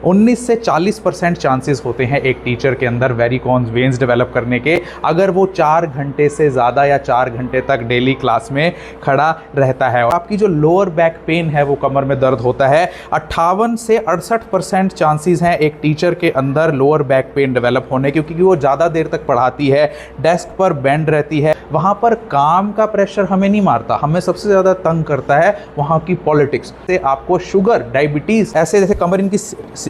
19 से 40% चांसेस होते हैं एक टीचर के अंदर वेरिकोन्स वेन्स डेवलप करने के, अगर वो 4 घंटे से ज़्यादा या 4 घंटे तक डेली क्लास में खड़ा रहता है। और आपकी जो लोअर बैक पेन है, वो कमर में दर्द होता है, 58 से 68% चांसेस हैं एक टीचर के अंदर लोअर बैक पेन डेवलप होने के, क्योंकि वो ज़्यादा देर तक पढ़ाती है, डेस्क पर बेंड रहती है, वहाँ पर काम का प्रेशर हमें नहीं मारता, हमें सबसे ज़्यादा तंग करता है वहाँ की पॉलिटिक्स से। आपको शुगर, डायबिटीज़, ऐसे जैसे कमर इनकी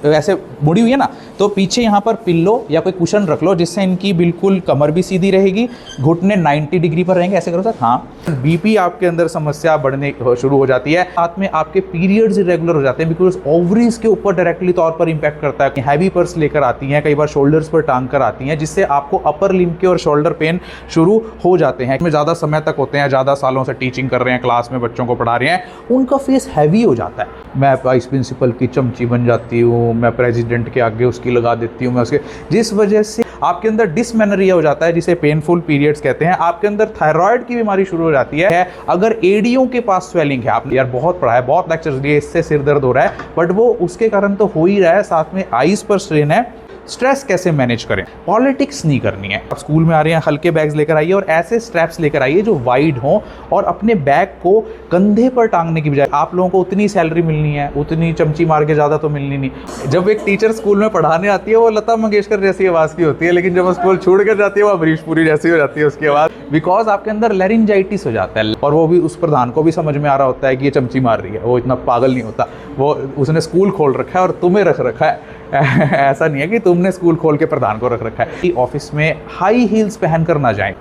ऐसे मुड़ी हुई है ना, तो पीछे यहाँ पर पिल्लो या कोई कुशन रख लो जिससे इनकी बिल्कुल कमर भी सीधी रहेगी, घुटने 90 डिग्री पर रहेंगे। ऐसे करो सर, हाँ। बीपी आपके अंदर समस्या बढ़ने शुरू हो जाती है, साथ में आपके पीरियड्स इरेगुलर हो जाते हैं, बिकॉज ओवरीज के ऊपर डायरेक्टली तौर पर इंपैक्ट करता है। हैवी पर्स लेकर आती हैं, कई बार शोल्डर्स पर टांग कर आती हैं, जिससे आपको अपर लिम्ब के और शोल्डर पेन शुरू हो जाते हैं। में ज़्यादा समय तक होते हैं, ज़्यादा सालों से टीचिंग कर रहे हैं, क्लास में बच्चों को पढ़ा रहे हैं, उनका फेस हैवी हो जाता है। मैं वाइस प्रिंसिपल की चमची बन जाती हूँ, मैं प्रेसिडेंट के आगे उसकी लगा देती हूँ, मैं उसके, जिस वजह से आपके अंदर डिसमेनोरिया हो जाता है, जिसे पेनफुल पीरियड्स कहते हैं। आपके अंदर थायराइड की बीमारी शुरू हो जाती है। अगर एडियो के पास स्वेलिंग है, आपने यार बहुत पढ़ा है, बहुत लेक्चर्स दिए, इससे सिर दर्द हो रहा है, बट वो उसके कारण तो हो ही रहा है, साथ में आईज पर स्ट्रेन है। स्ट्रेस कैसे मैनेज करें? पॉलिटिक्स नहीं करनी है। आप स्कूल में आ रहे हैं, हल्के बैग्स लेकर आइए और ऐसे स्ट्रैप्स लेकर आइए जो वाइड हों, और अपने बैग को कंधे पर टांगने की बजाय, आप लोगों को उतनी सैलरी मिलनी है, उतनी चमची मार के ज़्यादा तो मिलनी नहीं। जब एक टीचर स्कूल में पढ़ाने आती है, वो लता मंगेशकर जैसी आवाज़ की होती है, लेकिन जब वो स्कूल छोड़ कर जाती है, वो अमरीश पुरी जैसी हो जाती है उसकी आवाज़, बिकॉज आपके अंदर लैरिंजाइटिस हो जाता है। और वो भी उस प्रधान को भी समझ में आ रहा होता है कि ये चमची मार रही है, वो इतना पागल नहीं होता, वो उसने स्कूल खोल रखा है और तुम्हें रख रखा है। ऐसा नहीं है कि तुमने स्कूल खोल के प्रधान को रख रखा है। कि ऑफिस में हाई हील्स पहन कर ना जाएं।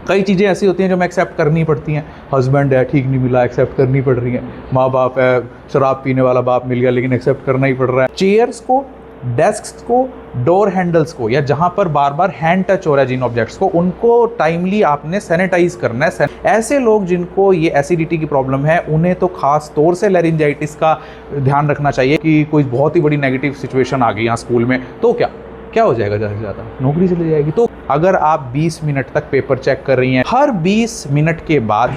कई चीज़ें ऐसी होती हैं जो हमें एक्सेप्ट करनी पड़ती हैं। हस्बैंड है, ठीक नहीं मिला, एक्सेप्ट करनी पड़ रही है। माँ बाप है, शराब पीने वाला बाप मिल गया, लेकिन एक्सेप्ट करना ही पड़ रहा है। चेयर्स को, डेस्क को, डोर हैंडल्स को, या जहां पर बार बार हैंड टच हो रहा है जिन ऑब्जेक्ट्स को, उनको टाइमली आपने सैनिटाइज करना है। ऐसे लोग जिनको ये एसिडिटी की प्रॉब्लम है, उन्हें तो खास तौर से लैरिंजाइटिस का ध्यान रखना चाहिए कि कोई बहुत ही बड़ी नेगेटिव सिचुएशन आ गई यहाँ स्कूल में, तो क्या हो जाएगा? ज़्यादा से ज़्यादा नौकरी चली जाएगी। तो अगर आप 20 मिनट तक पेपर चेक कर रही हैं, हर 20 मिनट के बाद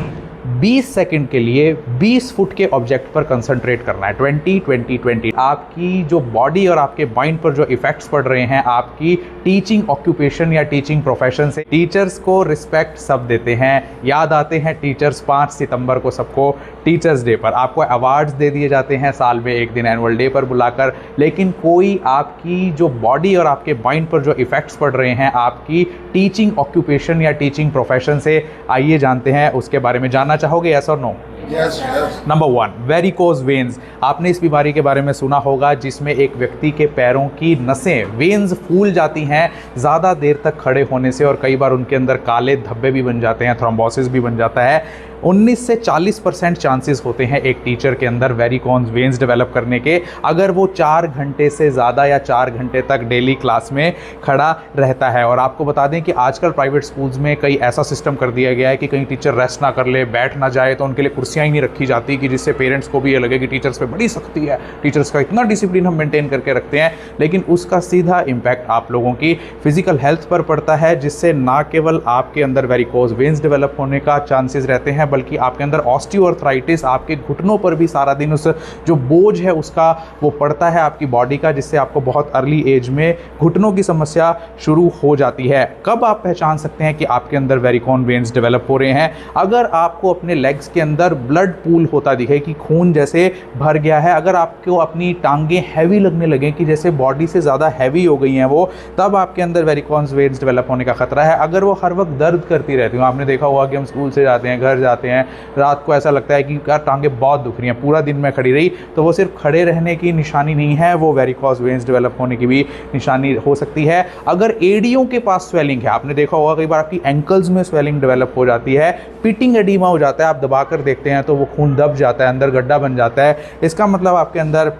20 सेकंड के लिए 20 फुट के ऑब्जेक्ट पर कंसंट्रेट करना है। 20-20-20। आपकी जो बॉडी और आपके माइंड पर जो इफेक्ट्स पड़ रहे हैं आपकी टीचिंग ऑक्यूपेशन या टीचिंग प्रोफेशन से। टीचर्स को रिस्पेक्ट सब देते हैं, याद आते हैं टीचर्स 5 सितंबर को सबको टीचर्स डे पर। आपको अवार्ड्स दे दिए जाते हैं साल में एक दिन एनुअल डे पर बुलाकर, लेकिन कोई आपकी जो बॉडी और आपके माइंड पर जो इफेक्ट्स पड़ रहे हैं आपकी टीचिंग ऑक्यूपेशन या टीचिंग प्रोफेशन से, आइए जानते हैं उसके बारे में। जानना चाहोगे, यस और no? Yes. Number 1, varicose veins. आपने इस बीमारी के बारे में सुना होगा, जिसमें एक व्यक्ति के पैरों की नसें, वेन्स फूल जाती हैं ज़्यादा देर तक खड़े होने से, और कई बार उनके अंदर काले धब्बे भी बन जाते हैं, थ्रोम्बोसिस भी बन जाता है। 19 से 40% चांसेस होते हैं एक टीचर के अंदर वेरिकोन्स वेन्स डेवलप करने के, अगर वो 4 घंटे से ज़्यादा या 4 घंटे तक डेली क्लास में खड़ा रहता है। और आपको बता दें कि आजकल प्राइवेट स्कूल्स में कई ऐसा सिस्टम कर दिया गया है कि कहीं टीचर रेस्ट ना कर ले, बैठ ना जाए, तो उनके लिए कुर्सियाँ ही नहीं रखी जाती, कि जिससे पेरेंट्स को भी ये लगे कि टीचर्स पे बड़ी सख्ती है, टीचर्स का इतना डिसिप्लिन हम मेंटेन करके रखते हैं। लेकिन उसका सीधा इम्पैक्ट आप लोगों की फिजिकल हेल्थ पर पड़ता है, जिससे ना केवल आपके अंदर वेरिकोज वेन्स डेवलप होने का चांसेस रहते हैं, बल्कि आपके अंदर ऑस्टियोआर्थराइटिस, आपके घुटनों पर भी सारा दिन उस जो बोझ है उसका वो पड़ता है आपकी बॉडी का, जिससे आपको बहुत अर्ली एज में घुटनों की समस्या शुरू हो जाती है। कब आप पहचान सकते हैं कि आपके अंदर वेरिकोन वेन्स डेवलप हो रहे हैं? अगर आपको अपने लेग्स के अंदर ब्लड पूल होता दिखे, कि खून जैसे भर गया है, अगर आपको अपनी टांगें हैवी लगने लगे, कि जैसे बॉडी से ज़्यादा हैवी हो गई हैं वो, तब आपके अंदर वेरिकोन्स वेन्स डेवलप होने का खतरा है। अगर वो हर वक्त दर्द करती रहती हूँ, आपने देखा होगा कि हम स्कूल से जाते हैं, घर जाते हैं, रात को ऐसा लगता है कि यार टांगें बहुत दुख रही हैं, पूरा दिन में खड़ी रही, तो वो सिर्फ खड़े रहने की निशानी नहीं है, वो वेरिकोज वेन्स डेवलप होने की भी निशानी हो सकती है। अगर एडियो के पास स्वेलिंग है, आपने देखा होगा कई बार आपकी एंकल्स में स्वेलिंग डेवलप हो जाती है, पिटिंग एडिमा हो जाता है, आप दबाकर देखते हैं तो वो खून दब जाता है, अंदर गड्ढा बन जाता है, इसका मतलब आपके अंदर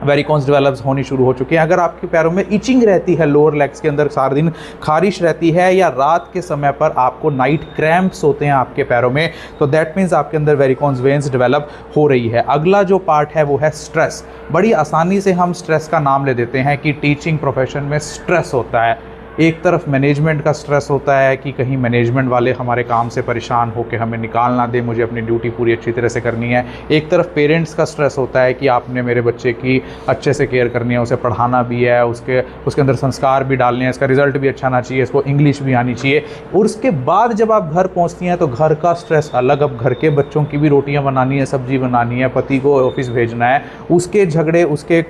वेरिकोन्स डेवलप्स होनी शुरू हो चुकी हैं। अगर आपके पैरों में इचिंग रहती है, लोअर लेग्स के अंदर सारा दिन खारिश रहती है, या रात के समय पर आपको नाइट क्रैम्प्स होते हैं आपके पैरों में, तो दैट मीन्स आपके अंदर वेरिकोन्स वेन्स डेवलप हो रही है। अगला जो पार्ट है वो है स्ट्रेस। बड़ी आसानी से हम स्ट्रेस का नाम ले देते हैं कि टीचिंग प्रोफेशन में स्ट्रेस होता है, एक तरफ मैनेजमेंट का स्ट्रेस होता है कि कहीं मैनेजमेंट वाले हमारे काम से परेशान होकर हमें निकाल ना दे, मुझे अपनी ड्यूटी पूरी अच्छी तरह से करनी है। एक तरफ पेरेंट्स का स्ट्रेस होता है कि आपने मेरे बच्चे की अच्छे से केयर करनी है, उसे पढ़ाना भी है, उसके अंदर संस्कार भी डालने हैं, इसका रिजल्ट भी अच्छा आना चाहिए, इसको इंग्लिश भी आनी चाहिए। और उसके बाद जब आप घर पहुँचती हैं तो घर का स्ट्रेस अलग, अब घर के बच्चों की भी रोटियाँ बनानी है, सब्जी बनानी है, पति को ऑफिस भेजना है, उसके झगड़े उसके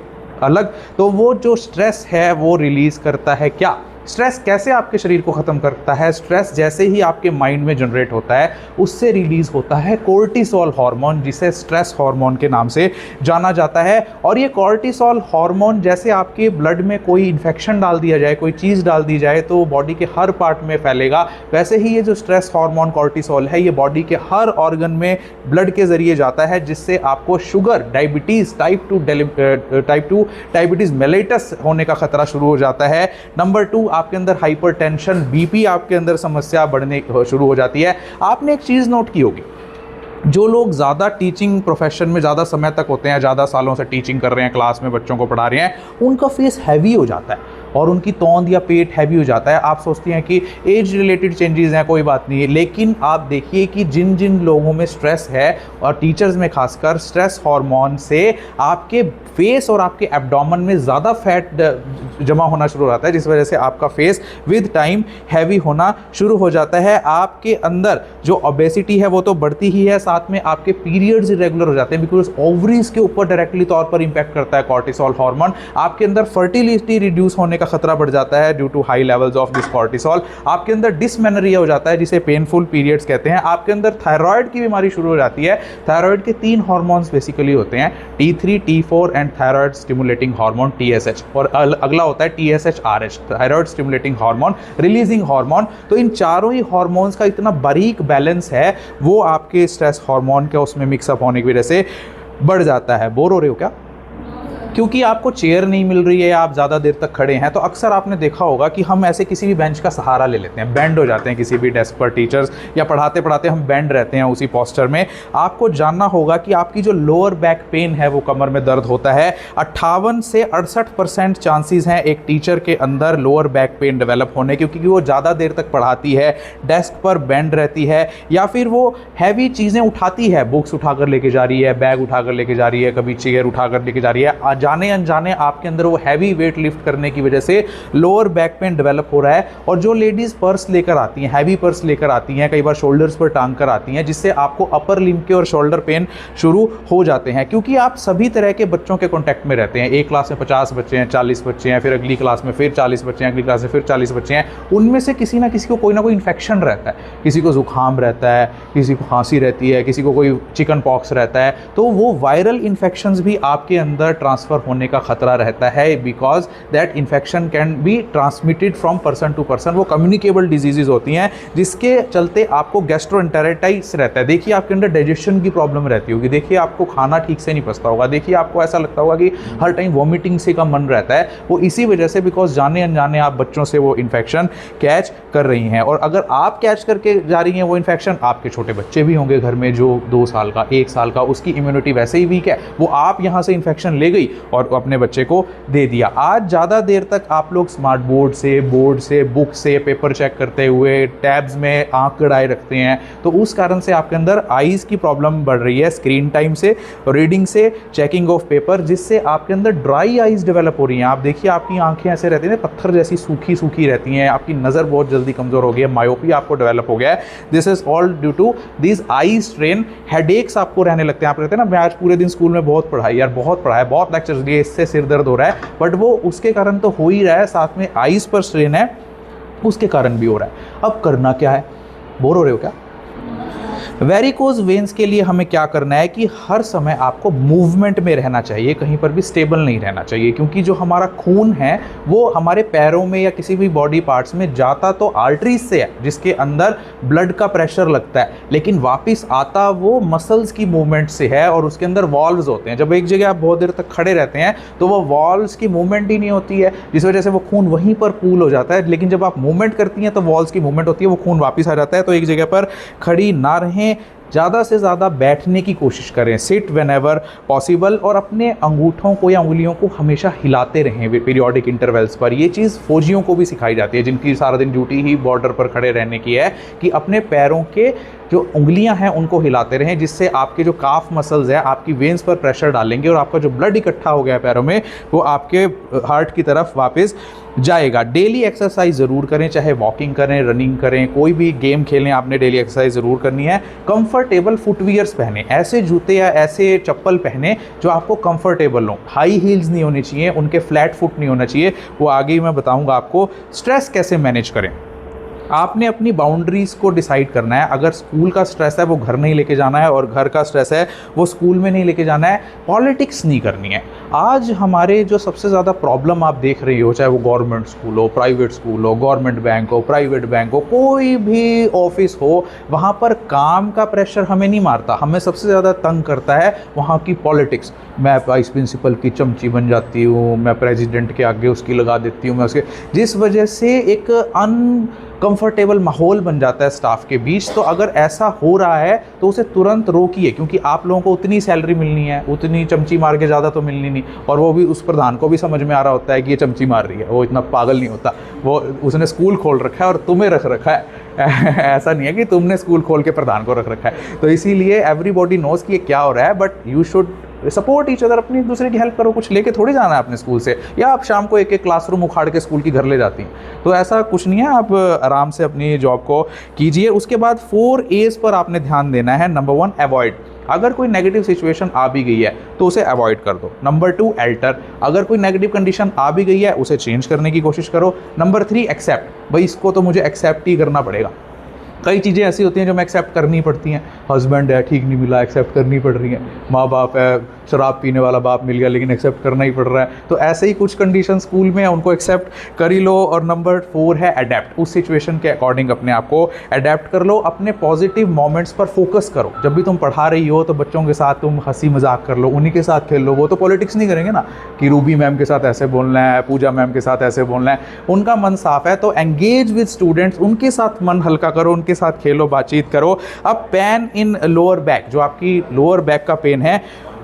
अलग। तो वो जो स्ट्रेस है वो रिलीज़ करता है क्या? स्ट्रेस कैसे आपके शरीर को ख़त्म करता है? स्ट्रेस जैसे ही आपके माइंड में जनरेट होता है उससे रिलीज़ होता है कोर्टिसोल हार्मोन, जिसे स्ट्रेस हार्मोन के नाम से जाना जाता है। और ये कोर्टिसोल हार्मोन जैसे आपके ब्लड में कोई इन्फेक्शन डाल दिया जाए, कोई चीज़ डाल दी जाए तो बॉडी के हर पार्ट में फैलेगा। वैसे ही ये जो स्ट्रेस हार्मोन कोर्टिसोल है ये बॉडी के हर ऑर्गन में ब्लड के ज़रिए जाता है, जिससे आपको sugar, diabetes, type 2 diabetes mellitus होने का खतरा शुरू हो जाता है। नंबर 2, आपके अंदर हाइपरटेंशन, बीपी, आपके अंदर समस्या बढ़ने शुरू हो जाती है। आपने एक चीज़ नोट की होगी, जो लोग ज़्यादा टीचिंग प्रोफेशन में ज़्यादा समय तक होते हैं, ज़्यादा सालों से टीचिंग कर रहे हैं, क्लास में बच्चों को पढ़ा रहे हैं, उनका फेस हैवी हो जाता है और उनकी तौंद या पेट हैवी हो जाता है। आप सोचती हैं कि एज रिलेटेड चेंजेस हैं, कोई बात नहीं है, लेकिन आप देखिए कि जिन जिन लोगों में स्ट्रेस है और टीचर्स में खासकर, स्ट्रेस हार्मोन से आपके फेस और आपके एब्डोमेन में ज़्यादा फैट जमा होना शुरू हो जाता है, जिस वजह से आपका फेस विद टाइम हैवी होना शुरू हो जाता है। आपके अंदर जो ओबेसिटी है वो तो बढ़ती ही है, साथ में आपके पीरियड्स इरेगुलर हो जाते हैं, बिकॉज ओवरीज के ऊपर डायरेक्टली तौर पर इंपैक्ट करता है कॉर्टिसोल हार्मोन। आपके अंदर फर्टिलिटी रिड्यूस होने का खतरा बढ़ जाता है due to high levels of this cortisol. आपके अंदर डिसमेनोरिया हो जाता है, जिसे पेनफुल पीरियड्स कहते हैं। आपके अंदर थायराइड की बीमारी शुरू हो जाती है। थायराइड के 3 हार्मोन्स बेसिकली होते हैं, T3, T4 and thyroid stimulating hormone TSH, और अगला होता है TSH-RH, thyroid stimulating hormone releasing hormone. तो इन चारों ही हार्मोन्स का इतना बारीक बैलेंस है, वो आपके स्ट्रेस हार्मोन के उसमें मिक्सअप होने की वजह से बढ़ जाता है। बोर हो रहे हो क्या? क्योंकि आपको चेयर नहीं मिल रही है, आप ज़्यादा देर तक खड़े हैं, तो अक्सर आपने देखा होगा कि हम ऐसे किसी भी बेंच का सहारा ले लेते हैं, बेंड हो जाते हैं किसी भी डेस्क पर, टीचर्स या पढ़ाते पढ़ाते हम बेंड रहते हैं उसी पोस्चर में। आपको जानना होगा कि आपकी जो लोअर बैक पेन है, वो कमर में दर्द होता है, 58 से 68% चांसेस हैं एक टीचर के अंदर लोअर बैक पेन डेवलप होने, क्योंकि वो ज़्यादा देर तक पढ़ाती है, डेस्क पर बेंड रहती है, या फिर वो हैवी चीज़ें उठाती है, बुक्स उठाकर लेके जा रही है, बैग उठाकर लेके जा रही है, कभी चेयर उठाकर लेके जा रही है। जाने अनजाने आपके अंदर वो हैवी वेट लिफ्ट करने की वजह से लोअर बैक पेन डेवलप हो रहा है। और जो लेडीज़ पर्स लेकर आती हैं, हैवी पर्स लेकर आती हैं, कई बार शोल्डर्स पर टांग कर आती हैं, जिससे आपको अपर लिम्ब के और शोल्डर पेन शुरू हो जाते हैं, क्योंकि आप सभी तरह के बच्चों के कॉन्टैक्ट में रहते हैं। एक क्लास में 50 बच्चे हैं, 40 बच्चे हैं, फिर अगली क्लास में फिर 40 बच्चे हैं, अगली क्लास में फिर 40 बच्चे हैं। उनमें से किसी ना किसी को कोई ना कोई इन्फेक्शन रहता है, किसी को जुकाम रहता है, किसी को खांसी रहती है, किसी को कोई चिकन पॉक्स रहता है। तो वो वायरल इन्फेक्शंस भी आपके अंदर ट्रांसफ़र होने का खतरा रहता है, because that infection can be transmitted from person to person. वो कम्युनिकेबल डिजीजेज होती हैं, जिसके चलते आपको गैस्ट्रोएंटेराइटिस रहता है। देखिए आपके अंदर डाइजेशन की प्रॉब्लम रहती होगी, देखिए आपको खाना ठीक से नहीं पचता होगा, देखिए आपको ऐसा लगता होगा कि हर टाइम वॉमिटिंग से का मन रहता है। वो इसी वजह से, बिकॉज जाने अनजाने आप बच्चों से वो इन्फेक्शन कैच कर रही हैं। और अगर आप कैच करके जा रही हैं वो इन्फेक्शन, आपके छोटे बच्चे भी होंगे घर में जो 2 साल का, 1 साल का, उसकी इम्यूनिटी वैसे ही वीक है, वो आप यहाँ से इन्फेक्शन ले गई और अपने बच्चे को दे दिया। आज ज़्यादा देर तक आप लोग स्मार्ट बोर्ड से, बुक से पेपर चेक करते हुए, टैब्स में आंख गड़ाए रखते हैं, तो उस कारण से आपके अंदर आईज़ की प्रॉब्लम बढ़ रही है, स्क्रीन टाइम से, रीडिंग से, चेकिंग ऑफ पेपर, जिससे आपके अंदर ड्राई आईज़ डेवलप हो रही हैं। आप देखिए आपकी आंखें ऐसे रहती हैं, पत्थर जैसी सूखी सूखी रहती हैं, आपकी नज़र बहुत जल्दी कमज़ोर हो गई है, मायोपी आपको डेवलप हो गया है। This is all due to this eye strain. Headaches आपको रहने लगते हैं, आप कहते हैं ना मैं आज पूरे दिन स्कूल में बहुत पढ़ाई यार, बहुत पढ़ाया, बहुत लेक्चर्स दिए, इससे सिर दर्द हो रहा है, बट वो उसके कारण तो हो ही रहा है, साथ में आईज पर स्ट्रेन है, उसके कारण भी हो रहा है। अब करना क्या है? बोर हो रहे हो क्या? वेरिकोज वेन्स के लिए हमें क्या करना है कि हर समय आपको मूवमेंट में रहना चाहिए, कहीं पर भी स्टेबल नहीं रहना चाहिए, क्योंकि जो हमारा खून है वो हमारे पैरों में या किसी भी बॉडी पार्ट्स में जाता तो आर्टरीज से है, जिसके अंदर ब्लड का प्रेशर लगता है, लेकिन वापस आता वो मसल्स की मूवमेंट से है, और उसके अंदर वॉल्व्स होते हैं। जब एक जगह आप बहुत देर तक खड़े रहते हैं तो वो वॉल्व्स की मूवमेंट ही नहीं होती है, जिस वजह से वो खून वहीं पर पूल हो जाता है। लेकिन जब आप मूवमेंट करती हैं तो वॉल्व्स की मूवमेंट होती है, वो खून वापस आ जाता है। तो एक जगह पर खड़ी ना रहें, अपने ज़्यादा से ज़्यादा बैठने की कोशिश करें, सिट वेन एवर पॉसिबल, और अपने अंगूठों को या उंगलियों को हमेशा हिलाते रहें पीरियोडिक इंटरवल्स पर। ये चीज़ फौजियों को भी सिखाई जाती है जिनकी सारा दिन ड्यूटी ही बॉर्डर पर खड़े रहने की है, कि अपने पैरों के जो उंगलियां हैं उनको हिलाते रहें, जिससे आपके जो काफ मसल्स है आपकी वेन्स पर प्रेशर डालेंगे और आपका जो ब्लड इकट्ठा हो गया है पैरों में वो आपके हार्ट की तरफ वापस जाएगा। डेली एक्सरसाइज ज़रूर करें, चाहे वॉकिंग करें, रनिंग करें, कोई भी गेम खेलें, आपने डेली एक्सरसाइज ज़रूर करनी है। कंफर्टेबल फुटवियर्स पहने, ऐसे जूते या ऐसे चप्पल पहने जो आपको कंफर्टेबल हो। हाई हील्स नहीं होने चाहिए, उनके फ्लैट फुट नहीं होना चाहिए, वो आगे ही मैं बताऊंगा आपको। स्ट्रेस कैसे मैनेज करें, आपने अपनी बाउंड्रीज़ को डिसाइड करना है। अगर स्कूल का स्ट्रेस है वो घर नहीं लेके जाना है, और घर का स्ट्रेस है वो स्कूल में नहीं लेके जाना है। पॉलिटिक्स नहीं करनी है। आज हमारे जो सबसे ज़्यादा प्रॉब्लम आप देख रही हो, चाहे वो गवर्नमेंट स्कूल हो, प्राइवेट स्कूल हो, गवर्नमेंट बैंक हो, प्राइवेट बैंक हो, कोई भी ऑफिस हो, वहाँ पर काम का प्रेशर हमें नहीं मारता, हमें सबसे ज़्यादा तंग करता है वहाँ की पॉलिटिक्स। मैं वाइस प्रिंसिपल की चमची बन जाती हूँ, मैं प्रेसिडेंट के आगे उसकी लगा देती हूँ, मैं उसके, जिस वजह से एक कंफर्टेबल माहौल बन जाता है स्टाफ के बीच। तो अगर ऐसा हो रहा है तो उसे तुरंत रोकिए, क्योंकि आप लोगों को उतनी सैलरी मिलनी है, उतनी चमची मार के ज़्यादा तो मिलनी नहीं। और वो भी उस प्रधान को भी समझ में आ रहा होता है कि ये चमची मार रही है, वो इतना पागल नहीं होता, वो उसने स्कूल खोल रखा है और तुम्हें रख रखा है ऐसा नहीं है कि तुमने स्कूल खोल के प्रधान को रख रखा है। तो इसीलिए एवरीबॉडी नोज कि ये क्या हो रहा है, but you should support each other, अपनी एक दूसरे की हेल्प करो। कुछ लेके थोड़ी जाना है अपने स्कूल से, या आप शाम को एक एक क्लासरूम उखाड़ के स्कूल की घर ले जाती हैं, तो ऐसा कुछ नहीं है। आप आराम से अपनी जॉब को कीजिए। उसके बाद 4 A's पर आपने ध्यान देना है। नंबर 1 अवॉइड, अगर कोई नेगेटिव सिचुएशन आ भी गई है तो उसे अवॉइड कर दो। नंबर 2 अल्टर, अगर कोई नेगेटिव कंडीशन आ भी गई है उसे चेंज करने की कोशिश करो। नंबर 3 एक्सेप्ट, भाई इसको तो मुझे एक्सेप्ट ही करना पड़ेगा। कई चीज़ें ऐसी होती हैं जो हमें एक्सेप्ट करनी पड़ती हैं। हस्बैंड है, ठीक नहीं मिला, एक्सेप्ट करनी पड़ रही है। माँ बाप है, शराब पीने वाला बाप मिल गया लेकिन एक्सेप्ट करना ही पड़ रहा है। तो ऐसे ही कुछ कंडीशन स्कूल में है, उनको एक्सेप्ट कर ही लो। और नंबर 4 है अडेप्ट, उस सिचुएशन के अकॉर्डिंग अपने आप को अडेप्ट कर लो। अपने पॉजिटिव मोमेंट्स पर फोकस करो। जब भी तुम पढ़ा रही हो तो बच्चों के साथ तुम हंसी मजाक कर लो, उन्हीं के साथ खेल लो। वो तो पॉलिटिक्स नहीं करेंगे ना कि रूबी मैम के साथ ऐसे बोलना है, पूजा मैम के साथ ऐसे बोलना है। उनका मन साफ है तो एंगेज विद स्टूडेंट्स, उनके साथ मन हल्का करो, उनके साथ खेलो, बातचीत करो। अब पेन इन लोअर बैक, जो आपकी लोअर बैक का पेन है।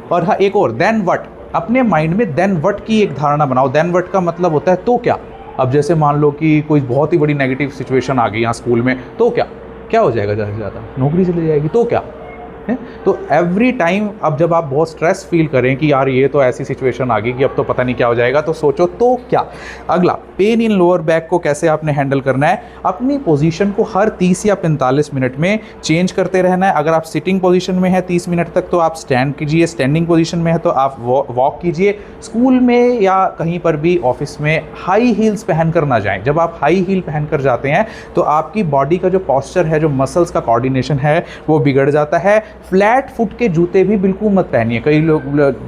और हाँ, एक और, देन व्हाट, अपने माइंड में देन व्हाट की एक धारणा बनाओ। देन व्हाट का मतलब होता है तो क्या। अब जैसे मान लो कि कोई बहुत ही बड़ी नेगेटिव सिचुएशन आ गई यहाँ स्कूल में, तो क्या हो जाएगा, ज़्यादा से ज़्यादा नौकरी चली जाएगी, तो क्या है। तो एवरी टाइम अब जब आप बहुत स्ट्रेस फील करें कि यार ये तो ऐसी सिचुएशन आ गई कि अब तो पता नहीं क्या हो जाएगा, तो सोचो तो क्या। अगला, पेन इन लोअर बैक को कैसे आपने हैंडल करना है। अपनी पोजीशन को हर 30 या 45 मिनट में चेंज करते रहना है। अगर आप सिटिंग पोजीशन में है 30 मिनट तक तो आप स्टैंड कीजिए, स्टैंडिंग पोजीशन में है तो आप वॉक कीजिए। स्कूल में या कहीं पर भी ऑफिस में हाई हील्स पहन कर ना जाएं। जब आप हाई हील पहन कर जाते हैं तो आपकी बॉडी का जो पॉस्चर है, जो मसल्स का कोऑर्डिनेशन है वो बिगड़ जाता है। फ्लैट फुट के जूते भी बिल्कुल मत पहनिए। कई लोग,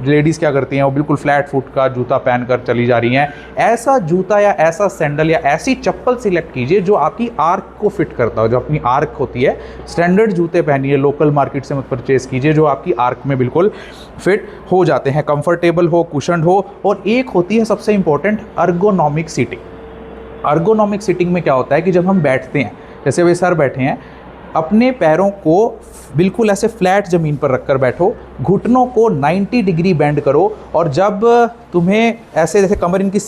लेडीज़ क्या करती हैं, वो बिल्कुल फ्लैट फुट का जूता पहनकर चली जा रही हैं। ऐसा जूता या ऐसा सैंडल या ऐसी चप्पल सिलेक्ट कीजिए जो आपकी आर्क को फिट करता हो, जो अपनी आर्क होती है। स्टैंडर्ड जूते पहनिए, लोकल मार्केट से मत परचेज कीजिए, जो आपकी आर्क में बिल्कुल फिट हो जाते हैं, कंफर्टेबल हो, कुशन्ड हो। और एक होती है सबसे important, ergonomic seating. Ergonomic seating में क्या होता है कि जब हम बैठते हैं, जैसे वे सर बैठे हैं, अपने पैरों को बिल्कुल ऐसे फ्लैट ज़मीन पर रखकर बैठो, घुटनों को 90 डिग्री बेंड करो। और जब तुम्हें ऐसे जैसे कमर इनकी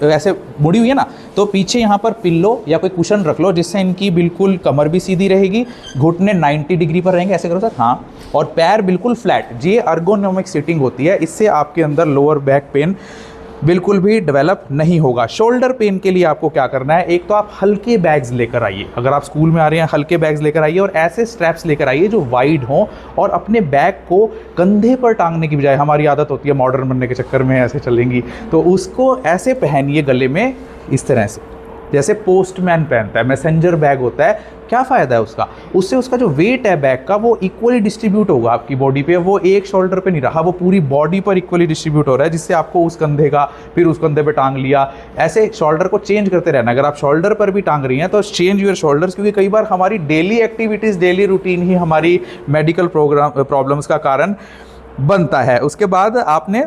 ऐसे मुड़ी हुई है ना, तो पीछे यहाँ पर पिल्लो या कोई कुशन रख लो, जिससे इनकी बिल्कुल कमर भी सीधी रहेगी, घुटने 90 डिग्री पर रहेंगे। ऐसे करो सर, हाँ, और पैर बिल्कुल फ्लैट। ये अर्गोनॉमिक सीटिंग होती है। इससे आपके अंदर लोअर बैक पेन बिल्कुल भी डेवलप नहीं होगा। शोल्डर पेन के लिए आपको क्या करना है, एक तो आप हल्के बैग्स लेकर आइए। अगर आप स्कूल में आ रहे हैं, हल्के बैग्स लेकर आइए और ऐसे स्ट्रैप्स लेकर आइए जो वाइड हों। और अपने बैग को कंधे पर टांगने की बजाय, हमारी आदत होती है मॉडर्न बनने के चक्कर में ऐसे चलेंगी, तो उसको ऐसे पहनिए गले में इस तरह से, जैसे पोस्टमैन पहनता है। मैसेंजर बैग होता है, क्या फ़ायदा है उसका, उससे उसका जो वेट है बैग का वो इक्वली डिस्ट्रीब्यूट होगा आपकी बॉडी पे। वो एक शोल्डर पे नहीं रहा, वो पूरी बॉडी पर इक्वली डिस्ट्रीब्यूट हो रहा है, जिससे आपको उस कंधे का फिर उस कंधे पे टांग लिया। ऐसे शोल्डर को चेंज करते रहना। अगर आप शोल्डर पर भी टांग रही हैं तो चेंज योर शोल्डर्स, क्योंकि कई बार हमारी डेली एक्टिविटीज़, डेली रूटीन ही हमारी मेडिकल प्रॉब्लम्स का कारण बनता है। उसके बाद आपने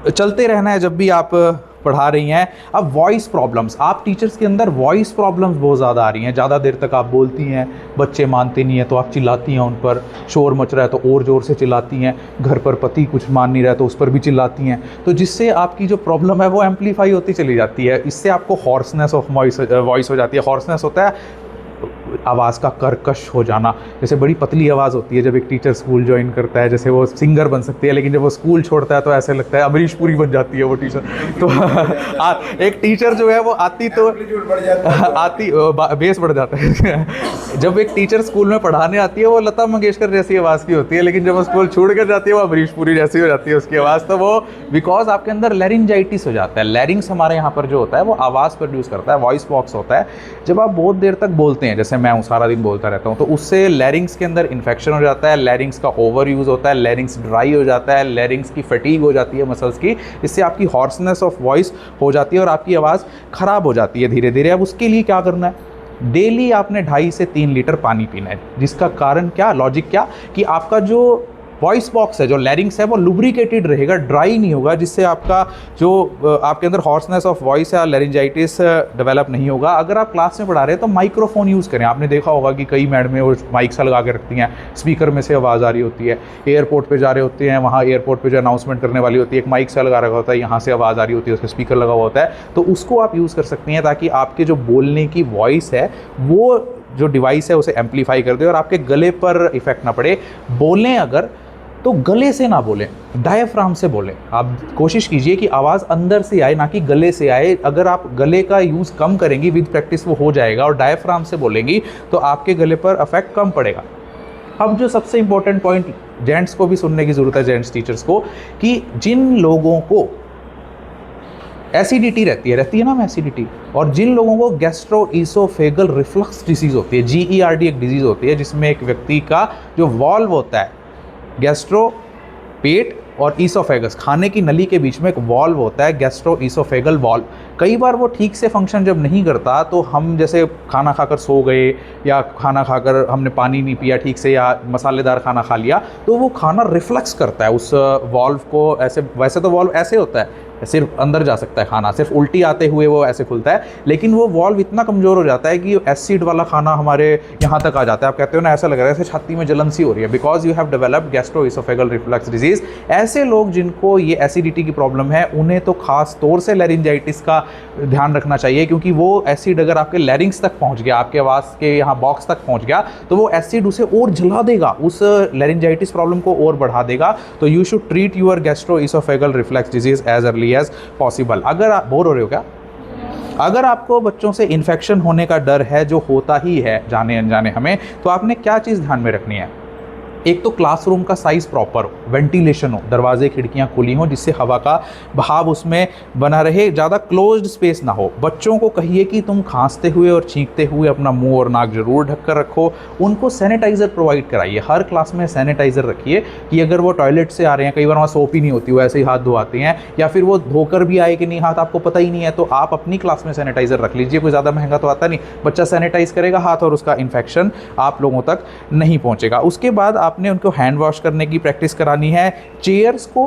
चलते रहना है। जब भी आप पढ़ा रही हैं। अब वॉइस प्रॉब्लम्स, आप टीचर्स के अंदर वॉइस प्रॉब्लम्स बहुत ज़्यादा आ रही हैं, ज़्यादा देर तक आप बोलती हैं, बच्चे मानते नहीं हैं तो आप चिल्लाती हैं उन पर, शोर मच रहा है तो और ज़ोर से चिल्लाती हैं, घर पर पति कुछ मान नहीं रहा है तो उस पर भी चिल्लाती हैं, तो जिससे आपकी जो प्रॉब्लम है वो एम्पलीफाई होती चली जाती है। इससे आपको हॉर्सनेस ऑफ वॉइस हो जाती है। हॉर्सनेस होता है आवाज़ का कर्कश हो जाना, जैसे बड़ी पतली आवाज़ होती है जब एक टीचर स्कूल ज्वाइन करता है, जैसे वो सिंगर बन सकती है, लेकिन जब वो स्कूल छोड़ता है तो ऐसे लगता है अमरीश पुरी बन जाती है वो टीचर। तो एक टीचर जो है वो आती तो बेस बढ़ जाता है। जब एक टीचर स्कूल में पढ़ाने आती है वो लता मंगेशकर जैसी आवाज़ की होती है, लेकिन जब वो स्कूल छोड़ कर जाती है वो अमरीश पुरी जैसी हो जाती है उसकी आवाज़। तो वो बिकॉज आपके अंदर लैरिंजाइटिस हो जाता है। लैरिंग्स हमारे यहाँ पर जो होता है वो आवाज़ प्रोड्यूस करता है, वॉइस बॉक्स होता है। जब आप बहुत देर तक बोलते हैं, जैसे मैं हूँ सारा दिन बोलता रहता हूँ, तो उससे लैरिंग्स के अंदर इन्फेक्शन हो जाता है, लैरिंग्स का ओवर यूज़ होता है, लैरिंग्स ड्राई हो जाता है, लैरिंग्स की फटीग हो जाती है मसल्स की, इससे आपकी हॉर्सनेस ऑफ वॉइस हो जाती है और आपकी आवाज़ ख़राब हो जाती है धीरे धीरे। अब उसके लिए क्या करना है, डेली आपने 2.5 से 3 लीटर पानी पीना है, जिसका कारण क्या, लॉजिक क्या, कि आपका जो वॉइस बॉक्स है, जो लैरिंग्स है, वो लुब्रिकेटेड रहेगा, ड्राई नहीं होगा, जिससे आपका जो आपके अंदर हॉर्सनेस ऑफ वॉइस या लैरिंजाइटिस डेवलप नहीं होगा। अगर आप क्लास में पढ़ा रहे हैं तो माइक्रोफोन यूज़ करें। आपने देखा होगा कि कई मैडमें वो माइक सा लगा के रखती हैं, स्पीकर में से आवाज़ आ रही होती है, एयरपोर्ट पे जा रहे होते हैं, वहाँ एयरपोर्ट पे जो अनाउंसमेंट करने वाली होती है, एक माइक सा लगा रखा होता है, यहाँ से आवाज़ आ रही होती है, उसका स्पीकर लगा हुआ होता है, तो उसको आप यूज़ कर सकती हैं ताकि आपके जो बोलने की वॉइस है वो जो डिवाइस है उसे एम्पलीफाई कर दे और आपके गले पर इफेक्ट ना पड़े। बोलें अगर तो गले से ना बोलें, डायफ्राम से बोलें। आप कोशिश कीजिए कि आवाज़ अंदर से आए, ना कि गले से आए। अगर आप गले का यूज़ कम करेंगी, विद प्रैक्टिस वो हो जाएगा, और डायफ्राम से बोलेंगी तो आपके गले पर अफेक्ट कम पड़ेगा। अब जो सबसे इंपॉर्टेंट पॉइंट, जेंट्स को भी सुनने की ज़रूरत है, जेंट्स टीचर्स को, कि जिन लोगों को एसिडिटी रहती है ना एसिडिटी, और जिन लोगों को गैस्ट्रोइसोफेगल रिफ्लक्स डिसीज़ होती है, GERD एक डिजीज़ होती है जिसमें एक व्यक्ति का जो वॉल्व होता है, गैस्ट्रो पेट और ईसोफेगस, खाने की नली के बीच में एक वॉल्व होता है, गैस्ट्रोइसोफेगल वॉल्व, कई बार वो ठीक से फंक्शन जब नहीं करता तो हम जैसे खाना खाकर सो गए या खाना खाकर हमने पानी नहीं पिया ठीक से या मसालेदार खाना खा लिया, तो वो खाना रिफ्लेक्स करता है उस वॉल्व को। ऐसे वैसे तो वॉल्व ऐसे होता है, सिर्फ अंदर जा सकता है खाना, सिर्फ उल्टी आते हुए वो ऐसे खुलता है, लेकिन वो वॉल्व इतना कमज़ोर हो जाता है कि एसिड वाला खाना हमारे यहाँ तक आ जाता है। आप कहते हो ना ऐसा लग रहा है जैसे छाती में जलन सी हो रही है, because you have developed gastro-oesophageal reflux disease. ऐसे लोग जिनको ये एसिडिटी की प्रॉब्लम है उन्हें तो खास तौर से लैरिंजाइटिस का ध्यान रखना चाहिए, क्योंकि वो एसिड अगर आपके लैरिंग्स तक पहुँच गया, आपके आवाज़ के यहाँ बॉक्स तक पहुँच गया, तो वो एसिड उसे और जला देगा, उस लैरिंजाइटिस प्रॉब्लम को और बढ़ा देगा। तो you should treat your gastroesophageal reflux disease as early as possible. अगर आप बोर हो रहे हो क्या, अगर आपको बच्चों से इन्फेक्शन होने का डर है, जो होता ही है जाने अनजाने हमें, तो आपने क्या चीज़ ध्यान में रखनी है, एक तो क्लासरूम का साइज़ प्रॉपर हो, वेंटिलेशन हो, दरवाजे खिड़कियां खुली हों जिससे हवा का बहाव उसमें बना रहे, ज़्यादा क्लोज्ड स्पेस ना हो। बच्चों को कहिए कि तुम खांसते हुए और छींकते हुए अपना मुंह और नाक जरूर ढक कर रखो। उनको सैनिटाइज़र प्रोवाइड कराइए, हर क्लास में सैनिटाइज़र रखिए कि अगर वो टॉयलेट से आ रहे हैं, कई बार वहाँ सोप ही नहीं होती, वो ऐसे ही हाथ धोआते हैं, या फिर वो धोकर भी आए कि नहीं हाथ आपको पता ही नहीं है, तो आप अपनी क्लास में सैनिटाइज़र रख लीजिए। कोई ज़्यादा महंगा तो आता नहीं, बच्चा सैनिटाइज़ करेगा हाथ और उसका इन्फेक्शन आप लोगों तक नहीं पहुँचेगा। उसके बाद आपने उनको हैंड वॉश करने की प्रैक्टिस करानी है। चेयर्स को,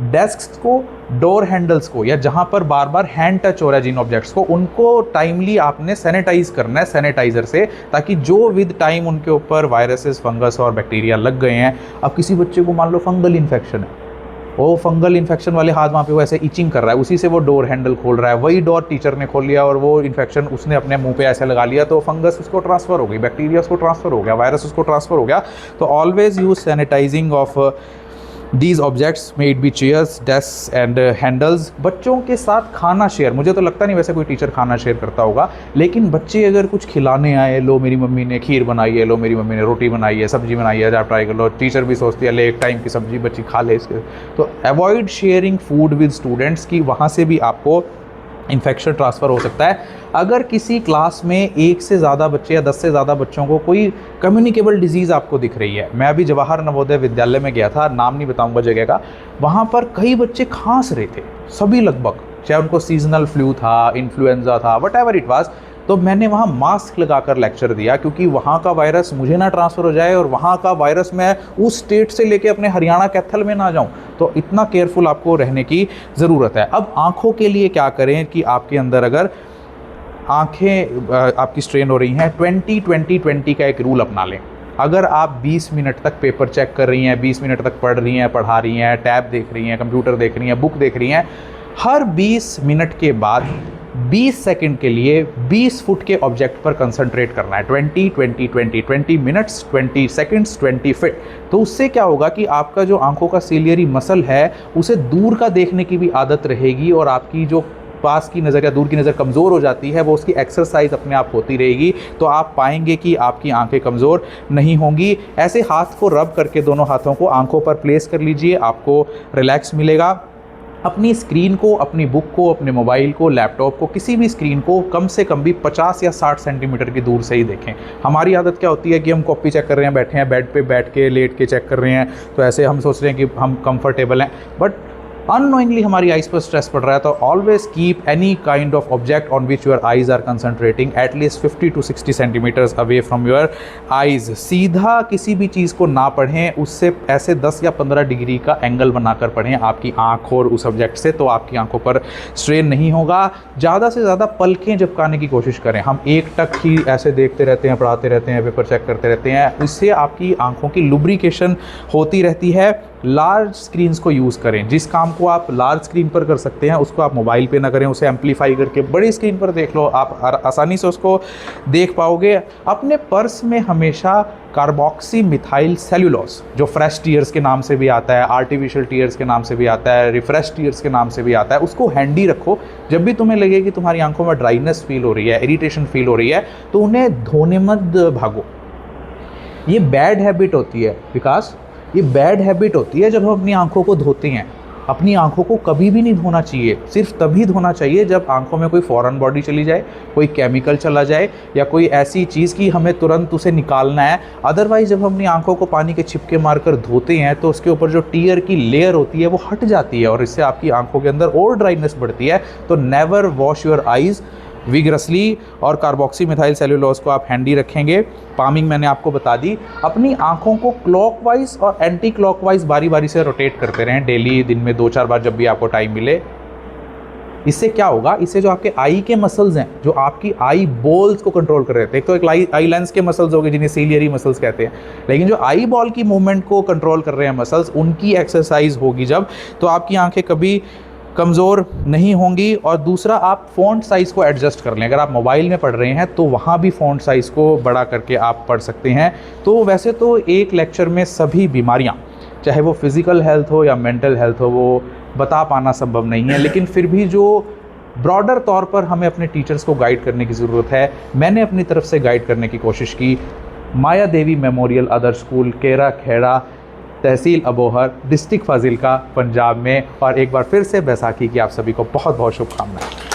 डेस्क्स को, डोर हैंडल्स को, या जहां पर बार बार हैंड टच हो रहा है जिन ऑब्जेक्ट्स को, उनको टाइमली आपने सैनिटाइज करना है सैनिटाइजर से, ताकि जो विद टाइम उनके ऊपर वायरसेस, फंगस और बैक्टीरिया लग गए हैं। अब किसी बच्चे को मान लो फंगल इन्फेक्शन है, वो फंगल इन्फेक्शन वाले हाथ वहाँ पे वो ऐसे इचिंग कर रहा है, उसी से वो डोर हैंडल खोल रहा है, वही डोर टीचर ने खोल लिया और वो इन्फेक्शन उसने अपने मुंह पे ऐसे लगा लिया, तो फंगस उसको ट्रांसफ़र हो गई, बैक्टीरिया उसको ट्रांसफ़र हो गया, वायरस उसको ट्रांसफ़र हो गया। तो always use sanitising of these objects, may it be chairs, desk and handles. बच्चों के साथ खाना शेयर, मुझे तो लगता नहीं वैसे कोई टीचर खाना शेयर करता होगा, लेकिन बच्चे अगर कुछ खिलाने आए, लो मेरी मम्मी ने खीर बनाई है, लो मेरी मम्मी ने रोटी बनाई है, सब्जी बनाई है, आप ट्राई कर लो, टीचर भी सोचती है ले एक टाइम की सब्जी बच्ची खा ले इसके, तो avoid sharing food with students की, वहाँ से भी आपको इन्फेक्शन ट्रांसफ़र हो सकता है। अगर किसी क्लास में 1 से ज़्यादा बच्चे या 10 से ज़्यादा बच्चों को कोई कम्युनिकेबल डिजीज़ आपको दिख रही है, मैं अभी जवाहर नवोदय विद्यालय में गया था, नाम नहीं बताऊंगा जगह का, वहाँ पर कई बच्चे खांस रहे थे, सभी लगभग, चाहे उनको सीजनल फ्लू था, इन्फ्लुएंजा था, वट एवर इट वाज, तो मैंने वहाँ मास्क लगाकर लेक्चर दिया, क्योंकि वहाँ का वायरस मुझे ना ट्रांसफ़र हो जाए और वहाँ का वायरस मैं उस स्टेट से लेके अपने हरियाणा कैथल में ना जाऊँ। तो इतना केयरफुल आपको रहने की ज़रूरत है। अब आँखों के लिए क्या करें कि आपके अंदर अगर आँखें आपकी स्ट्रेन हो रही हैं, 20-20-20 का एक रूल अपना लें। अगर आप 20 मिनट तक पेपर चेक कर रही हैं, 20 मिनट तक पढ़ रही हैं, पढ़ा रही हैं, टैब देख रही हैं, कंप्यूटर देख रही हैं, बुक देख रही हैं, हर 20 मिनट के बाद 20 सेकंड के लिए 20 फुट के ऑब्जेक्ट पर कंसंट्रेट करना है। 20 मिनट्स, 20 सेकंड्स, 20 फीट। तो उससे क्या होगा कि आपका जो आंखों का सीलियरी मसल है उसे दूर का देखने की भी आदत रहेगी, और आपकी जो पास की नज़र या दूर की नज़र कमज़ोर हो जाती है वो उसकी एक्सरसाइज अपने आप होती रहेगी। तो आप पाएंगे कि आपकी आंखें कमज़ोर नहीं होंगी। ऐसे हाथ को रब करके दोनों हाथों को आंखों पर प्लेस कर लीजिए, आपको रिलैक्स मिलेगा। अपनी स्क्रीन को, अपनी बुक को, अपने मोबाइल को, लैपटॉप को, किसी भी स्क्रीन को कम से कम भी 50 या 60 सेंटीमीटर की दूर से ही देखें। हमारी आदत क्या होती है कि हम कॉपी चेक कर रहे हैं, बैठे हैं बेड पे, बैठ के लेट के चेक कर रहे हैं, तो ऐसे हम सोच रहे हैं कि हम कंफर्टेबल हैं, बट अननोइंगली हमारी आइज़ पर स्ट्रेस पड़ रहा है। तो always keep any kind of object on which your eyes are concentrating at least 50 to 60 centimetres away from your eyes. सीधा किसी भी चीज़ को ना पढ़ें, उससे ऐसे 10 या 15 डिग्री का एंगल बनाकर पढ़ें आपकी आँख और उस ऑब्जेक्ट से, तो आपकी आंखों पर स्ट्रेन नहीं होगा। ज़्यादा से ज़्यादा पलकें झपकाने की कोशिश करें। हम एक टक ही ऐसे देखते रहते हैं, पढ़ाते रहते हैं, पेपर चेक करते रहते हैं, इससे आपकी आंखों की लुब्रिकेशन होती रहती है। लार्ज स्क्रीन्स को यूज़ करें। जिस काम को आप लार्ज स्क्रीन पर कर सकते हैं उसको आप मोबाइल पे ना करें, उसे एम्पलीफाई करके बड़ी स्क्रीन पर देख लो, आप आसानी से उसको देख पाओगे। अपने पर्स में हमेशा कार्बोक्सी मिथाइल सेल्यूलोज, जो फ्रेश टीयर्स के नाम से भी आता है, आर्टिफिशियल टीयर्स के नाम से भी आता है, रिफ्रेश टीयर्स के नाम से भी आता है, उसको हैंडी रखो। जब भी तुम्हें लगे कि तुम्हारी आंखों में ड्राइनेस फील हो रही है, इरिटेशन फील हो रही है, तो उन्हें धोने मत भागो। ये बैड हैबिट होती है विकास, ये बैड हैबिट होती है जब हम अपनी आंखों को धोते हैं। अपनी आंखों को कभी भी नहीं धोना चाहिए, सिर्फ तभी धोना चाहिए जब आंखों में कोई फॉरेन बॉडी चली जाए, कोई केमिकल चला जाए, या कोई ऐसी चीज़ की हमें तुरंत उसे निकालना है। अदरवाइज जब हम अपनी आंखों को पानी के छिपके मारकर धोते हैं तो उसके ऊपर जो टीयर की लेयर होती है वो हट जाती है, और इससे आपकी आंखों के अंदर और ड्राइनेस बढ़ती है। तो never wash your eyes vigorously, और कार्बोक्सी मिथाइल सेल्यूलोज को आप हैंडी रखेंगे। पामिंग मैंने आपको बता दी। अपनी आंखों को क्लॉकवाइज और एंटी क्लॉकवाइज बारी बारी से रोटेट करते रहें डेली, दिन में 2-4 बार जब भी आपको टाइम मिले। इससे क्या होगा, इससे जो आपके आई के मसल्स हैं, जो आपकी आई बॉल्स को कंट्रोल कर रहे थे, एक तो एक आई लेंस के मसल्स हो गए जिन्हें सीलियरी मसल्स कहते हैं, लेकिन जो आई बॉल की मूवमेंट को कंट्रोल कर रहे हैं मसल्स, उनकी एक्सरसाइज होगी जब, तो आपकी आंखें कभी कमज़ोर नहीं होंगी। और दूसरा, आप फ़ॉन्ट साइज़ को एडजस्ट कर लें। अगर आप मोबाइल में पढ़ रहे हैं तो वहाँ भी फ़ॉन्ट साइज़ को बड़ा करके आप पढ़ सकते हैं। तो वैसे तो एक लेक्चर में सभी बीमारियाँ, चाहे वो फिज़िकल हेल्थ हो या मेंटल हेल्थ हो, वो बता पाना संभव नहीं है, लेकिन फिर भी जो ब्रॉडर तौर पर हमें अपने टीचर्स को गाइड करने की ज़रूरत है, मैंने अपनी तरफ से गाइड करने की कोशिश की। माया देवी मेमोरियल अदर स्कूल, केरा खेड़ा, तहसील अबोहर, डिस्ट्रिक्ट फाजिलका, पंजाब में। और एक बार फिर से बैसाखी की आप सभी को बहुत बहुत शुभकामनाएं।